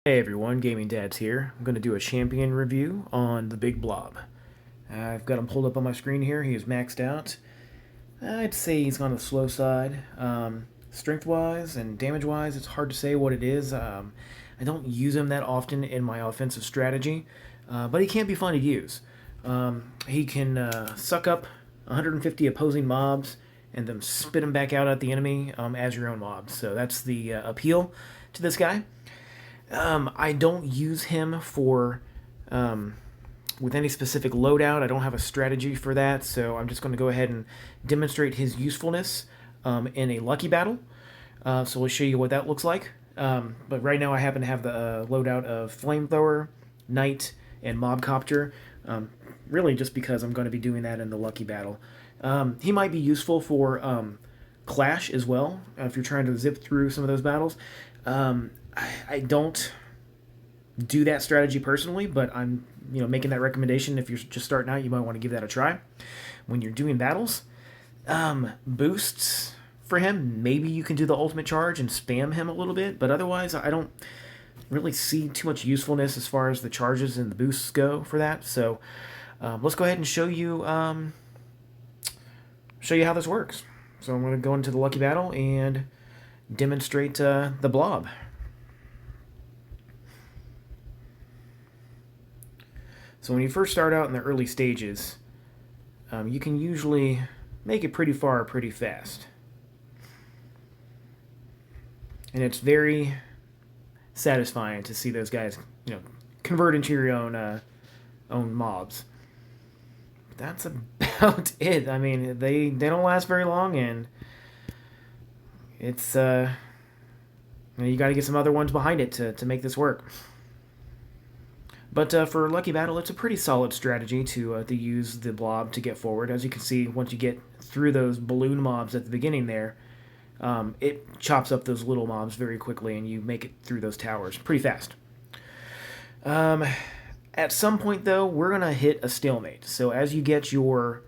Hey everyone, Gaming Dad's here. I'm going to do a champion review on the Big Blob. I've got him pulled up on my screen here. He is maxed out. I'd say he's on the slow side. Strength-wise and damage-wise, it's hard to say what it is. I don't use him that often in my offensive strategy, but he can be fun to use. He can suck up 150 opposing mobs and then spit them back out at the enemy as your own mobs. So that's the appeal to this guy. I don't use him for with any specific loadout. I don't have a strategy for that, so I'm just going to go ahead and demonstrate his usefulness in a lucky battle. So we'll show you what that looks like. But right now I happen to have the loadout of flamethrower, knight, and mobcopter. Really just because I'm going to be doing that in the lucky battle. He might be useful for clash as well if you're trying to zip through some of those battles. I don't do that strategy personally, but I'm making that recommendation. If you're just starting out, you might want to give that a try. When you're doing battles, boosts for him, maybe you can do the ultimate charge and spam him a little bit, but otherwise I don't really see too much usefulness as far as the charges and the boosts go for that. So let's go ahead and show you how this works. So I'm going to go into the lucky battle and demonstrate the blob. So when you first start out in the early stages, you can usually make it pretty far pretty fast. And it's very satisfying to see those guys, convert into your own mobs. But that's about it. I mean, they don't last very long, and it's you got to get some other ones behind it to make this work. But for Lucky Battle, it's a pretty solid strategy to use the blob to get forward. As you can see, once you get through those balloon mobs at the beginning there, it chops up those little mobs very quickly, and you make it through those towers pretty fast. At some point, though, we're going to hit a stalemate. So as you get your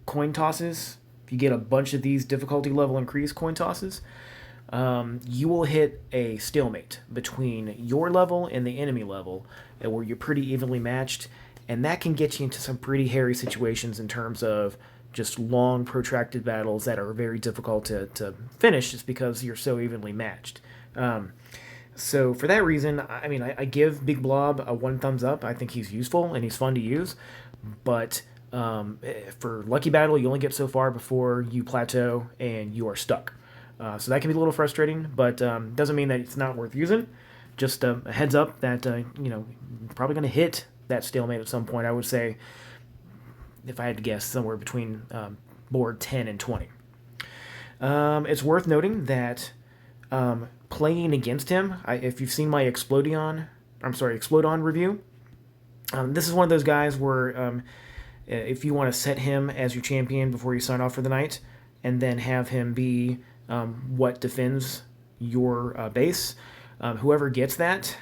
coin tosses, if you get a bunch of these difficulty level increased coin tosses, you will hit a stalemate between your level and the enemy level, where you're pretty evenly matched, and that can get you into some pretty hairy situations in terms of just long, protracted battles that are very difficult to finish just because you're so evenly matched. So for that reason, I give Big Blob a 1 thumbs up. I think he's useful and he's fun to use, but for Lucky Battle, you only get so far before you plateau and you are stuck. So that can be a little frustrating, but doesn't mean that it's not worth using. Just a heads up that probably going to hit that stalemate at some point. I would say, if I had to guess, somewhere between board 10 and 20. It's worth noting that playing against him, if you've seen my Explodon review, this is one of those guys where if you want to set him as your champion before you sign off for the night, and then have him be what defends your base, whoever gets that,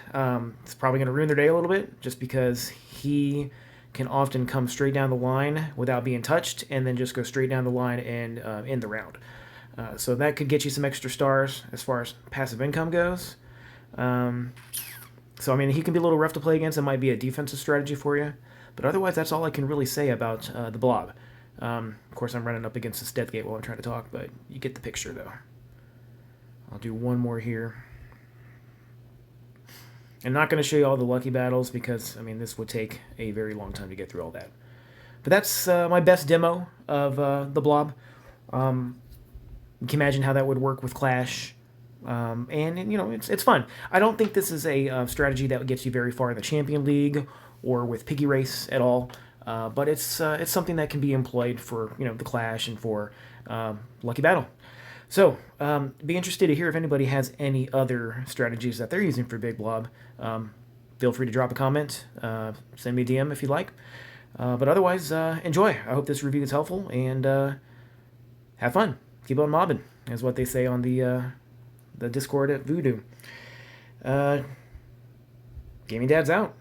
it's probably going to ruin their day a little bit, just because he can often come straight down the line without being touched, and then just go straight down the line and end the round. So that could get you some extra stars as far as passive income goes. So he can be a little rough to play against. It might be a defensive strategy for you, but otherwise that's all I can really say about the blob. Of course, I'm running up against this death gate while I'm trying to talk, but you get the picture, though. I'll do one more here. I'm not going to show you all the lucky battles because, this would take a very long time to get through all that. But that's my best demo of the blob. You can imagine how that would work with Clash. And it's fun. I don't think this is a strategy that gets you very far in the Champion League or with Piggy Race at all. But it's something that can be employed for the Clash and for Lucky Battle. So be interested to hear if anybody has any other strategies that they're using for Big Blob. Feel free to drop a comment, send me a DM if you'd like. But otherwise, enjoy. I hope this review is helpful, and have fun. Keep on mobbing, is what they say on the Discord at Voodoo. Gaming Dad's out.